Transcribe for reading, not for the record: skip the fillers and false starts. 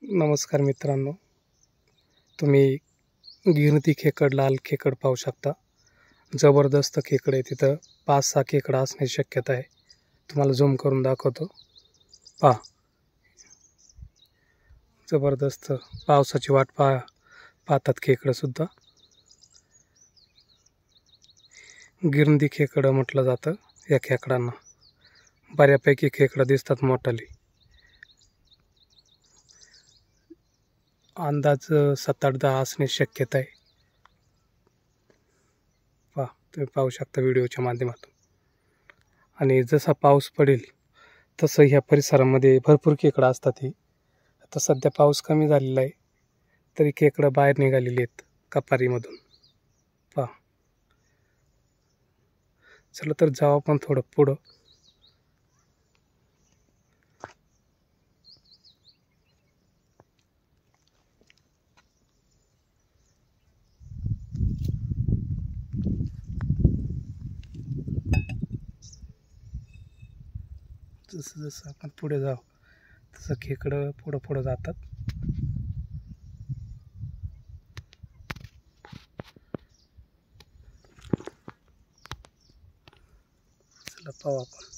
नमस्कार मित्रांनो, तुम्ही गिरती खेकड, लाल खेकड पाहू शकता. जबरदस्त खेकड आहे. तिथं 5-6 खेकडं असण्याची शक्यता आहे. तुम्हाला झूम करून दाखवतो. पहा, जबरदस्त पावसाची वाट पाहतात खेकडंसुद्धा. गिरती खेकडं म्हटलं जातं या खेकडांना. बऱ्यापैकी खेकडं दिसतात मोठाली. अंदाज 7-8-10 असण्याची शक्यता आहे. पहा, तुम्ही पाहू शकता व्हिडिओच्या माध्यमातून. आणि जसा पाऊस पडेल तसं ह्या परिसरामध्ये भरपूर खेकडं असतात. ही आता सध्या पाऊस कमी झालेला आहे, तरी खेकडं बाहेर निघालेली आहेत कपारीमधून. पहा, चला तर जाऊ आपण थोडं पुढं. जसं जसं आपण पुढे जाऊ तसं खेकडं पुढं जातात. चला पाहू आपण.